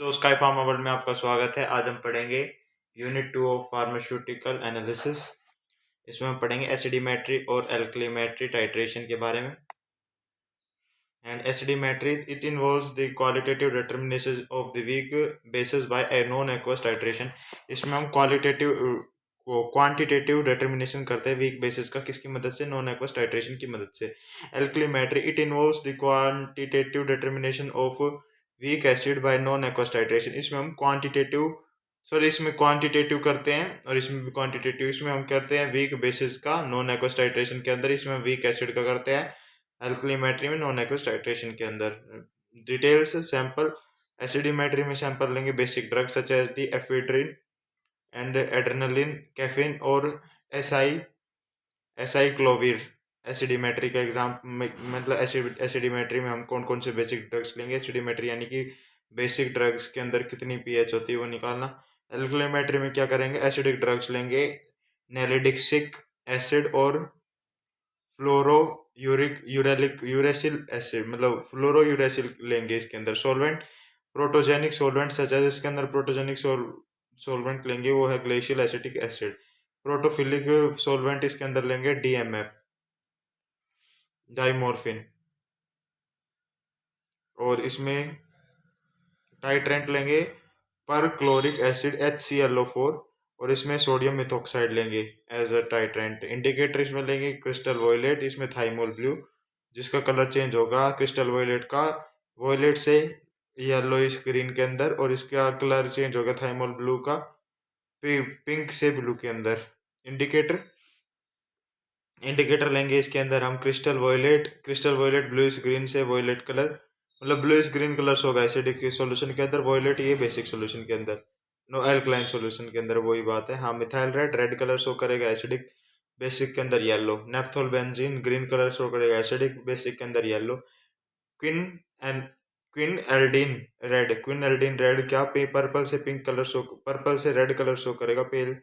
तो sky pharma world में आपका स्वागत है। आज हम पढ़ेंगे यूनिट 2 ऑफ फार्मास्यूटिकल एनालिसिस। इसमें हम पढ़ेंगे एसिडिमेट्री और एल्कलीमेट्री टाइट्रेशन के बारे में। And acidimetry it involves the qualitative determination of the weak bases by a non aqueous titration. इसमें हम क्वांटिटेटिव डिटर्मिनेशन करते हैं वीक बेसिस का, किसकी मदद से? नॉन एक्वस टाइट्रेशन की मदद से। Alkalimetry it involves the quantitative determination of weak acid by non aqueous titration. इसमें क्वांटिटेटिव करते हैं और इसमें भी क्वांटिटेटिव। इसमें हम करते हैं वीक बेसिस का नॉन एक्वस टाइट्रेशन के अंदर, इसमें वीक एसिड का करते हैं एल्कलीमेट्री में नॉन एक्वस टाइट्रेशन के अंदर। डिटेल्स सैंपल एसिडिमेट्री में सैंपल लेंगे basic drug such as the ephedrine and adrenaline, caffeine और एसाइक्लोविर। एसिडिमेट्री का एग्जाम मतलब एसिडिमेट्री में हम कौन कौन से बेसिक ड्रग्स लेंगे। एसिडिमेट्री यानी कि बेसिक ड्रग्स के अंदर कितनी पीएच होती है वो निकालना। एल्कलीमेट्री में क्या करेंगे? एसिडिक ड्रग्स लेंगे, नेलिडिक्सिक एसिड और फ्लोरो यूरेसिल एसिड, मतलब फ्लोरो यूरेसिल लेंगे इसके अंदर। Solvent protogenic solvent such as, इसके अंदर प्रोटोजेनिक सॉल्वेंट लेंगे वो है glacial acetic acid. Protophilic solvent इसके अंदर लेंगे डीएमएफ, डाइमोर्फिन। और इसमें टाइट्रेंट लेंगे पर क्लोरिक एसिड HClO4 और इसमें सोडियम मिथॉक्साइड लेंगे एज अ टाइट्रेंट। इंडिकेटर इसमें लेंगे क्रिस्टल वॉयलेट, इसमें थाइमोल ब्लू, जिसका कलर चेंज होगा क्रिस्टल वॉयलेट का वॉयलेट से येलोइश ग्रीन के अंदर, और इसका कलर चेंज होगा थाइमोल ब्लू का पिंक से ब्लू के अंदर। इंडिकेटर इंडिकेटर लेंगे इसके अंदर हम क्रिस्टल वॉयलेट ब्लूइश ग्रीन से वॉयलेट कलर, मतलब ब्लूइश ग्रीन कलर्स होगा एसिडिक सॉल्यूशन के अंदर, वॉयलेट ये बेसिक सॉल्यूशन के अंदर, नो एल्कलाइन सॉल्यूशन के अंदर वही बात है। हाँ, मिथाइल रेड कलर शो करेगा एसिडिक बेसिक के अंदर yellow. Naphthol benzene green colour show करेगा एसिडिक बेसिक के अंदर yellow. Quin and quinaldine red क्या पर्पल से पिंक कलर शो, पर्पल से रेड कलर शो करेगा पेल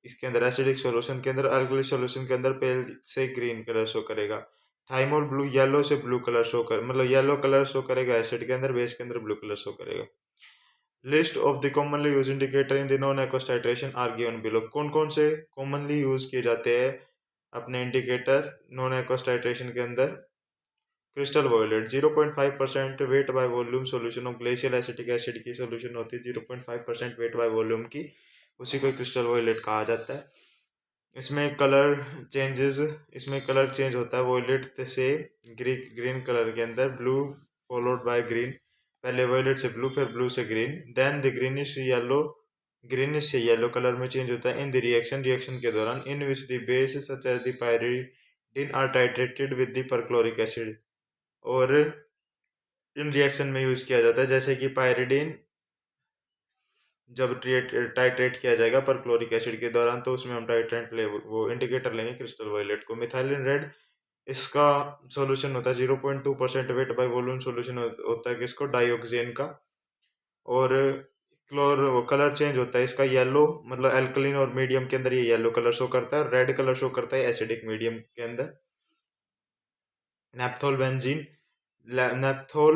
इसके अंदर एसिडिक सॉल्यूशन के अंदर। अल्कली सॉल्यूशन के अंदर पेल से ग्रीन कलर शो करेगा। थाइमोल ब्लू येलो से ब्लू कलर शो कर, मतलब येलो कलर शो करेगा एसिड के अंदर, बेस के अंदर ब्लू कलर शो करेगा। List of the commonly use indicator in the non aqueous titration are given below. कौन कौन से कॉमनली यूज किए जाते हैं अपने इंडिकेटर नॉन एक्वस टाइट्रेशन के अंदर? Crystal violet 0.5% weight by volume solution of glacial acetic acid की सॉल्यूशन होती है 0.5% वेट बाय वॉल्यूम की, उसी को क्रिस्टल वॉयलेट कहा जाता है। इसमें कलर चेंज होता है वॉयलेट से ग्रीन कलर के अंदर, ब्लू फॉलोड बाय ग्रीन, पहले वॉयलेट से ब्लू फिर ब्लू से ग्रीन, देन द ग्रीनिश से येलो कलर में चेंज होता है इन द रिएक्शन के दौरान in which the base such as the pyridine are titrated with the perchloric acid. और इन रिएक्शन में यूज किया जाता है जैसे कि पायरिडिन जब टाइट्रेट किया जाएगा पर क्लोरिक एसिड के दौरान, तो उसमें हम टाइट्रेंट ले वो इंडिकेटर लेंगे क्रिस्टल वॉयलेट को। मिथाइलिन रेड इसका सॉल्यूशन होता है 0.2% वेट बाय वॉल्यूम सॉल्यूशन होता है किसको? डाइऑक्सेन का। और कलर चेंज होता है इसका येलो, मतलब एल्कलिन और मीडियम के अंदर ये येलो कलर शो करता है, रेड कलर शो करता है एसिडिक मीडियम के अंदर। नेप्थोल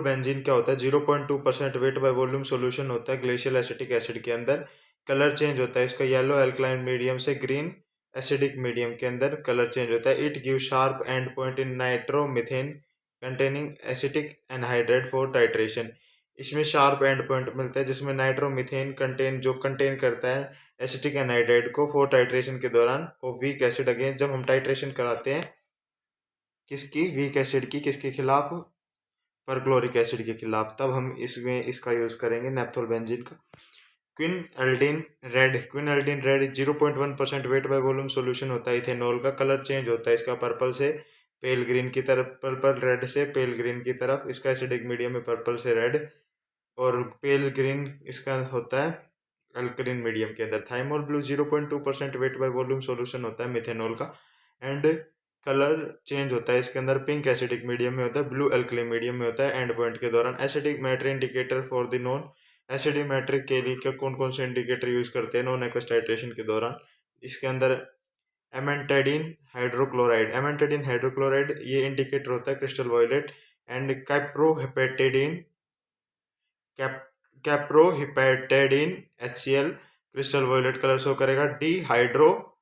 बेंजीन क्या होता है? 0.2% वेट बाय वॉल्यूम सॉल्यूशन होता है ग्लेशियल एसिटिक एसिड के अंदर। कलर चेंज होता है इसका येलो एल्कलाइन मीडियम से ग्रीन एसिडिक मीडियम के अंदर कलर चेंज होता है। It give sharp and point in nitromethane containing acetic anhydride for titration. इसमें शार्प एंड पॉइंट मिलता है जिसमें नाइट्रोमीथेन कंटेन करता है एसिटिक एनहाइड्रेट को फॉर टाइट्रेशन के दौरान और वीक एसिड अगेंस्ट, जब हम टाइट्रेशन कराते हैं किसकी? वीक एसिड की, किसके खिलाफ? परक्लोरिक एसिड के खिलाफ, तब हम इसमें इसका यूज करेंगे नेप्थोल बेंजीन का। Quinaldine red 0.1% weight by volume solution होता है इथेनॉल का। कलर चेंज होता है इसका पर्पल से पेल ग्रीन की तरफ, पर्पल रेड से पेल ग्रीन की तरफ। इसका एसिडिक मीडियम में पर्पल से रेड, और पेल ग्रीन इसका होता है अल्कलीन मीडियम के अंदर। Thymol blue 0.2% wait by volume solution होता है मिथेनॉल का, एंड कलर चेंज होता है इसके अंदर पिंक एसिडिक मीडियम में होता है, ब्लू अल्कली मीडियम में होता है एंड पॉइंट के दौरान। Acidic matter indicator for the non acidic matter के लिए कौन कौन से इंडिकेटर यूज करते हैं नॉन एक्वस टाइट्रेशन के दौरान? इसके अंदर एमेंटेडिन हाइड्रोक्लोराइड ये इंडिकेटर होता है crystal violet, and cyproheptadine cyproheptadine HCl crystal violet colour show करेगा। डी हाइड्रो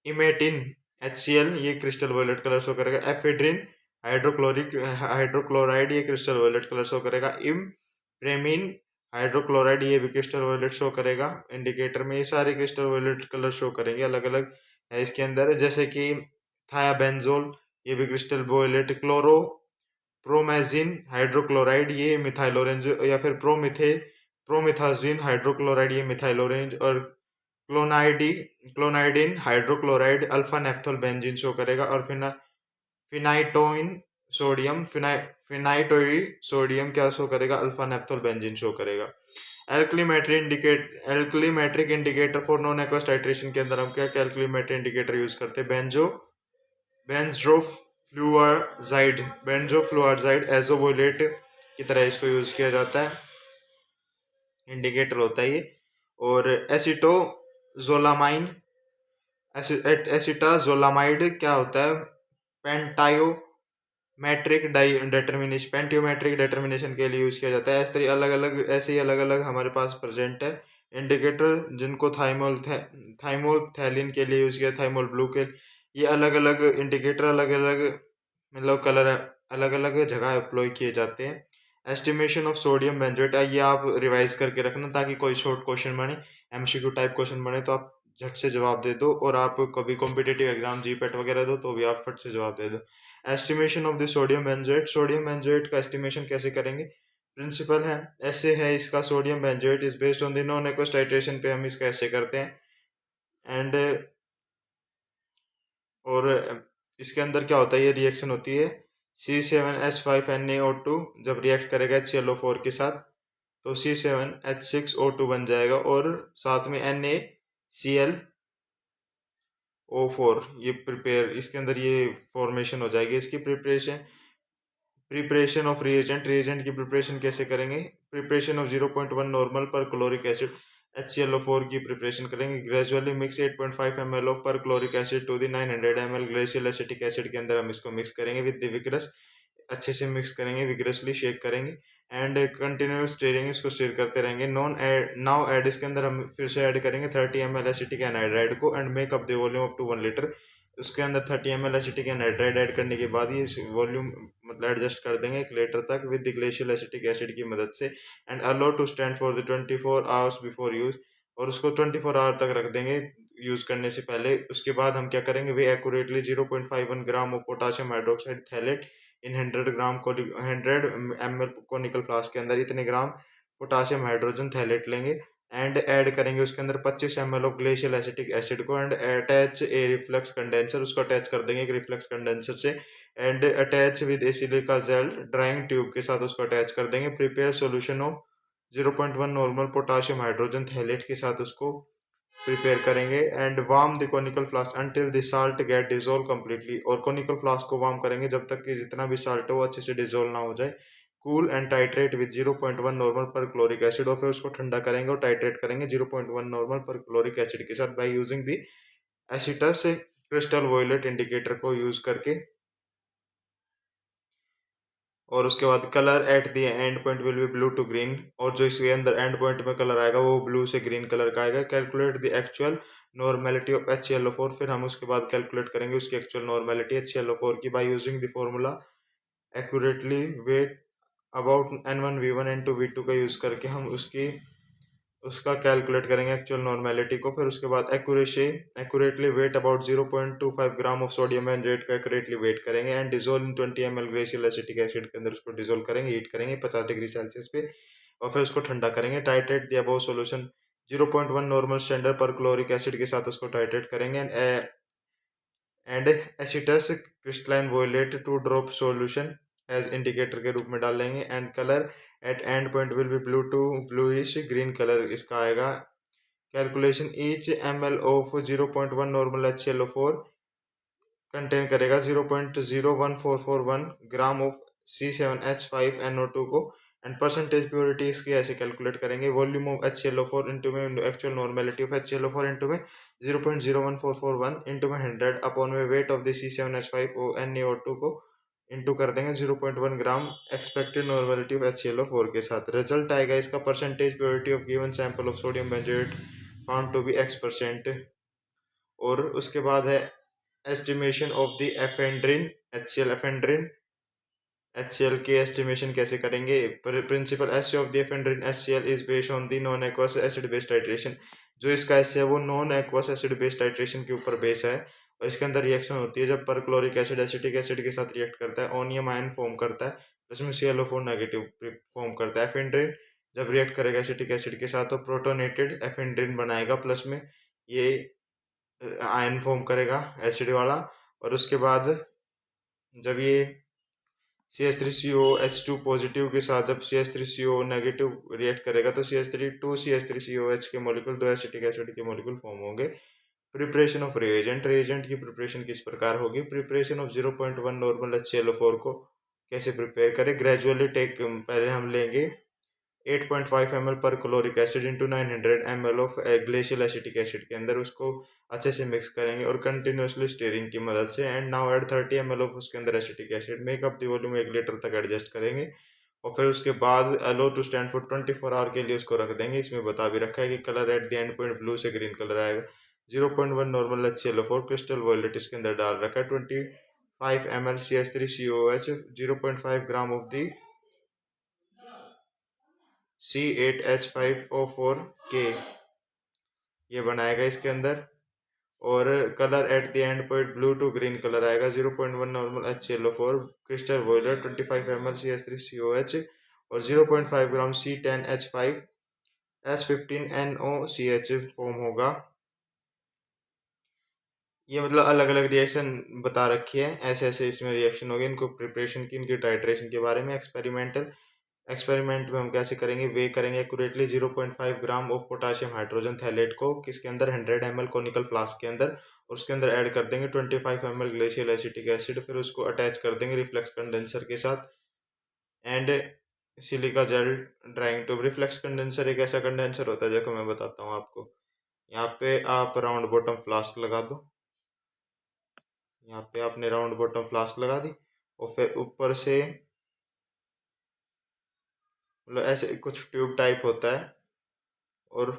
इमेटिन HCl ये क्रिस्टल वॉयलेट कलर शो करेगा। एफेड्रिन हाइड्रोक्लोराइड ये क्रिस्टल वॉयलेट कलर शो करेगा। इमप्रेमिन हाइड्रोक्लोराइड ये भी क्रिस्टल वॉयलेट शो करेगा। इंडिकेटर में ये सारे क्रिस्टल वॉयलेट कलर शो करेंगे, अलग अलग है इसके अंदर, जैसे कि थायाबेंजोल ये भी क्रिस्टल वॉयलेट। प्रोमेजिन हाइड्रोक्लोराइड ये मिथाइल ऑरेंज, या फिर प्रोमिथाजिन हाइड्रोक्लोराइड ये मिथाइल ऑरेंज। और clonidine hydrochloride alpha naphthol benzein show करेगा। और फिनाइटोइन सोडियम फिनाइटोई सोडियम क्या शो करेगा? अल्फा नेप्थोल बेंजीन शो करेगा। Alkalimetric indicator for non aqueous titration के अंदर हम क्या कैलकुलेमेट्रिक इंडिकेटर यूज करते हैं? बेंजोफ्लूआरजाइड एजोवोलेट की तरह इसको यूज किया जाता है, इंडिकेटर होता है ये। और एसिटाजोलामाइड क्या होता है? पेंटियोमेट्रिक डिटर्मिनेशन के लिए यूज किया जाता है। ऐसे ही अलग अलग हमारे पास प्रेजेंट है इंडिकेटर, जिनको थाइमोथैलिन के लिए यूज किया, थाइमोल ब्लू के। ये अलग अलग इंडिकेटर अलग अलग मतलब कलर अलग अलग जगह अप्लाई किए जाते हैं। एस्टिमेशन ऑफ सोडियम बेंजोएट, ये आप रिवाइज करके रखना ताकि कोई शॉर्ट क्वेश्चन बने, MCQ टाइप क्वेश्चन बने तो आप झट से जवाब दे दो, और आप कभी कॉम्पिटिटिव एग्जाम जीपेट वगैरह दो तो भी आप फट से जवाब दे दो। Estimation of the sodium benzoate का एस्टिमेशन कैसे करेंगे? प्रिंसिपल है ऐसे है इसका, sodium benzoate is based on the non aqueous titration पे हम इसका ऐसे करते हैं। एंड और इसके अंदर क्या होता है, ये रिएक्शन होती है C7H5NaO2 जब रिएक्ट करेगा HClO4 के साथ तो C7H6O2 बन जाएगा, और साथ में NaClO4 ये प्रिपेयर, इसके अंदर ये फॉर्मेशन हो जाएगी। इसकी प्रिपरेशन ऑफ रिएजेंट की प्रिपरेशन कैसे करेंगे? Preparation of 0.1 normal perchloric acid HClO4 की प्रिपरेशन करेंगे। Gradually mix 8.5 ml of perchloric acid to the 900 ml glacial acetic acid के अंदर हम इसको मिक्स करेंगे विद द विग्रस, अच्छे से मिक्स करेंगे, विग्रसली शेक करेंगे एंड कंटिन्यूस स्टीयरिंग, इसको स्टीयर करते रहेंगे। नाउ ऐड इसके अंदर हम फिर से ऐड करेंगे 30 ml एसिटिक एनहाइड्राइड को and make up the volume up to 1 litre. उसके अंदर 30 ml एसिटिक एनहाइड्राइड ऐड करने के बाद ये वॉल्यूम मतलब एडजस्ट कर देंगे 1 लीटर तक with the glacial acetic acid की मदद से and allow to stand for the 24 hours before use, और उसको 24 आवर तक रख देंगे यूज करने से पहले। उसके बाद हम क्या करेंगे, weigh accurately 0.51 gram of potassium hydroxide phthalate in 100 ml conical flask के अंदर इतने ग्राम पोटाशियम हाइड्रोजन थैलेट लेंगे एंड ऐड करेंगे उसके अंदर 25 ml of glacial acetic acid को and attach a reflux condenser, उसको अटैच कर देंगे एक रिफ्लक्स कंडेंसर से and attach with a silica gel drying tube के साथ उसको अटैच कर देंगे। Prepare solution of 0.1 normal potassium hydrogen phthalate के साथ उसको प्रिपेयर करेंगे and warm the conical flask until the salt get dissolve completely, और कोनिकल फ्लास्क को वार्म करेंगे जब तक कि जितना भी साल्ट है वो अच्छे से डिजोल्व ना हो जाए। Cool and titrate with 0.1 normal perchloric acid, और फिर उसको ठंडा करेंगे और टाइट्रेट करेंगे 0.1 नॉर्मल पर क्लोरिक एसिड के साथ by using the acetous crystal violet indicator को यूज करके। और उसके बाद colour at the end point will be blue to green, और जो इसके अंदर एंड पॉइंट में कलर आएगा वो ब्लू से ग्रीन कलर का आएगा। Calculate the actual normality of HClO4, फिर हम उसके बाद कैलकुलेट करेंगे उसकी एक्चुअल नॉर्मेलिटी HClO4 की by using the formula accurately weigh about N1V1 N2V2 का यूज करके हम उसका कैलकुलेट करेंगे एक्चुअल नॉर्मेलिटी को। फिर उसके बाद accurately weigh about 0.25 gram of sodium benzoate का एक्यूरेटली वेट करेंगे and dissolve in 20 ml glacial acetic acid के अंदर उसको डिजोल्व करेंगे, हीट करेंगे 50 डिग्री सेल्सियस पे, और फिर उसको ठंडा करेंगे। Titrate the above solution 0.1 normal standard perchloric acid के साथ उसको टाइट्रेट करेंगे and acetous crystalline violet 2 drop solution as indicator के रूप में डाल लेंगे and colour at end point will be blue to bluish green colour इसका आएगा। Calculation each ml of 0.1 normal HClO4 contain करेगा 0.01441 ग्राम ऑफ C7H5NO2 को एंड परसेंटेज प्योरिटी इसकी ऐसे कैलकुलेट करेंगे। वॉल्यूम ऑफ HClO4 इंटू में actual normality of HClO4 into में 0.01441 into में 100 अपॉन में वेट ऑफ द C7H5NaO2 को इंटू कर देंगे 0.1 ग्राम एक्सपेक्टेड नॉर्मेलिटी ऑफ HClO4 के साथ। रिजल्ट आएगा इसका percentage purity of given sample of sodium benzoate found to be X%। और उसके बाद है estimation of the ephedrine HCl ephedrine HCl के एस्टिमेशन कैसे करेंगे। प्रिंसिपल एस of the ephedrine HCl is based on the non aqueous acid based titration. जो इसका एस है वो non aqueous acid based titration के ऊपर बेस है और इसके अंदर रिएक्शन होती है जब परक्लोरिक एसिड एसिटिक एसिड के साथ रिएक्ट करता है ओनियम आयन फॉर्म करता है जिसमें ClO4 नेगेटिव फॉर्म करता है। एफेंड्रिन जब रिएक्ट करेगा एसिटिक एसिड के साथ तो प्रोटोनेटेड एफेंड्रिन बनाएगा प्लस में ये आयन फॉर्म करेगा एसिड वाला। और उसके बाद जब ये CH3COH2 पॉजिटिव के साथ जब CH3CO नेगेटिव रिएक्ट करेगा तो CH3 के मॉलिक्यूल दो एसिटिक एसिड के मॉलिक्यूल फॉर्म होंगे। प्रिपरेशन ऑफ रिएजेंट रिएजेंट की प्रिपरेशन किस प्रकार होगी। प्रिपरेशन ऑफ 0.1 नॉर्मल HClO4 को कैसे प्रिपेयर करें। ग्रेजुअली टेक पहले हम लेंगे 8.5 ml perchloric acid into 900 ml of glacial acetic acid के अंदर उसको अच्छे से मिक्स करेंगे और कंटिन्यूसली स्टीयरिंग की मदद से। And now add 30 ml of उसके अंदर acetic acid make up the volume 1 litre तक एडजस्ट करेंगे और फिर उसके बाद अलो टू स्टैंड फॉर 24 आवर के लिए उसको रख देंगे। इसमें बता भी रखा है कि colour at the end point blue से ग्रीन कलर आएगा। 0.1 नॉर्मल HClO4 क्रिस्टल वॉयलेट इसके अंदर डाल रखा है। 25 ml CH3COH 0.5 gram of the C8H5O4K ये बनाएगा इसके अंदर। और colour at the end point blue to green colour आएगा। 0.1 normal HClO4 crystal violet 25 ml CH3COH और 0.5 ग्राम C10H5 S15NOCH फॉर्म होगा। ये मतलब अलग अलग रिएक्शन बता रखी है ऐसे ऐसे इसमें रिएक्शन होगी। इनको प्रिपरेशन की इनकी टाइट्रेशन के बारे में एक्सपेरिमेंट में हम कैसे करेंगे वे करेंगे accurately 0.5 gram of potassium hydrogen phthalate को किसके अंदर 100 ml कोनिकल फ्लास्क के अंदर और उसके अंदर ऐड कर देंगे 25 ml ग्लेशियल एसिटिक एसिड। फिर उसको अटैच कर देंगे रिफ्लेक्स कंडेंसर के साथ and silica gel drying tube. Reflex condenser एक ऐसा कंडेंसर होता है देखो मैं बताता हूँ आपको। यहाँ पे आप राउंड बॉटम फ्लास्क लगा दो। यहाँ पे आपने राउंड बॉटम फ्लास्क लगा दी और फिर ऊपर से मतलब ऐसे कुछ ट्यूब टाइप होता है और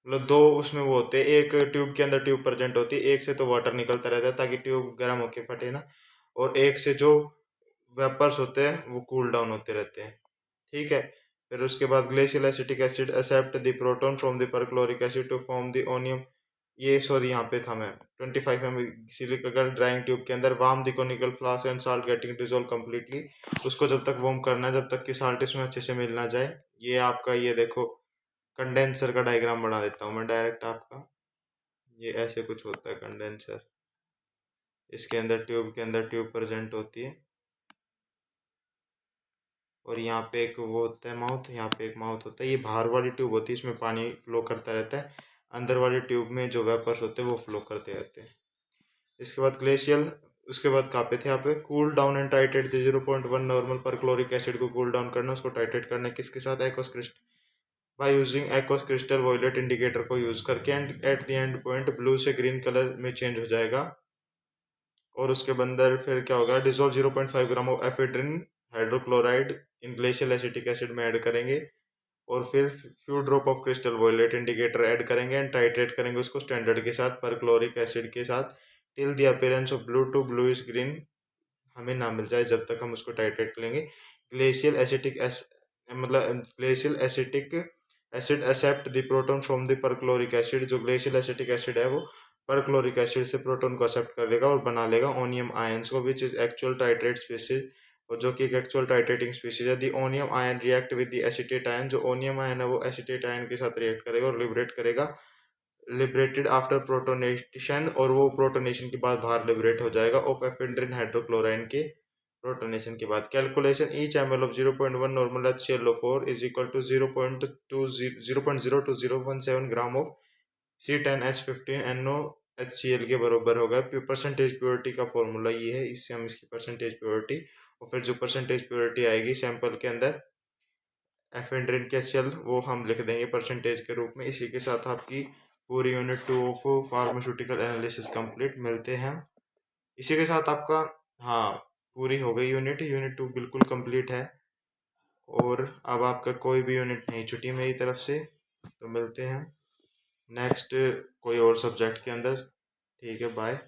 मतलब दो उसमें वो होते हैं। एक ट्यूब के अंदर ट्यूब प्रेजेंट होती है एक से तो वाटर निकलता रहता है ताकि ट्यूब गर्म होके फटे ना। और एक से जो वेपर्स होते हैं वो कूल डाउन होते रहते हैं। ठीक है। फिर उसके बाद glacial acetic acid accept the proton from the perchloric acid to form the onium. ये सॉरी यहाँ पे था मैं 25 ml सिलिकल ड्राइंग ट्यूब के अंदर warm the conical flask and salt getting dissolve completely. उसको जब तक वार्म करना है जब तक कि साल्ट इसमें अच्छे से मिल ना जाए। ये आपका ये देखो कंडेंसर का डायग्राम बना देता हूँ मैं डायरेक्ट आपका। ये ऐसे कुछ होता है कंडेंसर। इसके अंदर ट्यूब के अंदर ट्यूब प्रेजेंट होती है और यहाँ पे एक वो होता है माउथ। यहाँ पे एक माउथ होता है। ये बाहर वाली ट्यूब होती है इसमें पानी फ्लो करता रहता है। अंदर वाली ट्यूब में जो वेपर्स होते हैं वो फ्लो करते रहते हैं। इसके बाद ग्लेशियल उसके बाद कहाँ पे थे यहाँ पे cool down and titrate the 0.1 normal perchloric acid को कूल डाउन करना उसको टाइट्रेट करना किसके साथ aqueous crystal by using aqueous crystal violet indicator को यूज करके and at the end point blue से ग्रीन कलर में चेंज हो जाएगा। और उसके अंदर फिर क्या होगा dissolve 0.5 gram of ephedrine hydrochloride in glacial acetic acid में ऐड करेंगे और फिर few drop of crystal violet indicator add करेंगे एंड टाइट्रेट करेंगे उसको स्टैंडर्ड के साथ परक्लोरिक एसिड के साथ till the appearance of blue to bluish green हमें ना मिल जाए जब तक हम उसको टाइट्रेट करेंगे। ग्लेशियल एसिटिक मतलब glacial acetic acid accept the proton from the perchloric acid. जो ग्लेशियल एसिटिक एसिड है वो परक्लोरिक एसिड से प्रोटॉन को एक्सेप्ट कर लेगा और बना लेगा ओनियम आयंस को which is actual titrate species और जो कि एक एक्चुअल टाइट्रेटिंग स्पीसीज है। The onium ion react with the acetate ion. जो ओनियम आयन है वो एसिटेट आयन के साथ रिएक्ट करेगा और लिबरेट करेगा लिबरेटेड आफ्टर प्रोटोनेशन और वो प्रोटोनेशन के बाद बाहर लिबरेट हो जाएगा ऑफ एफेड्रिन हाइड्रोक्लोराइन के प्रोटोनेशन के बाद। Calculation each ml of 0.1 normal HClO4 is equal to 0.02017 gram of C10H15NO के बराबर होगा। परसेंटेज प्योरिटी का फॉर्मूला ये है इससे हम इसकी परसेंटेज प्योरिटी और फिर जो परसेंटेज प्योरिटी आएगी सैंपल के अंदर एफेड्रिन के सेल वो हम लिख देंगे परसेंटेज के रूप में। इसी के साथ आपकी पूरी unit 2 of pharmaceutical analysis complete. मिलते हैं इसी के साथ आपका। हाँ, पूरी हो गई यूनिट 2 बिल्कुल कंप्लीट है। और अब आपका कोई भी यूनिट नहीं छुटी मेरी तरफ से। तो मिलते हैं नेक्स्ट कोई और सब्जेक्ट के अंदर। ठीक है, बाय।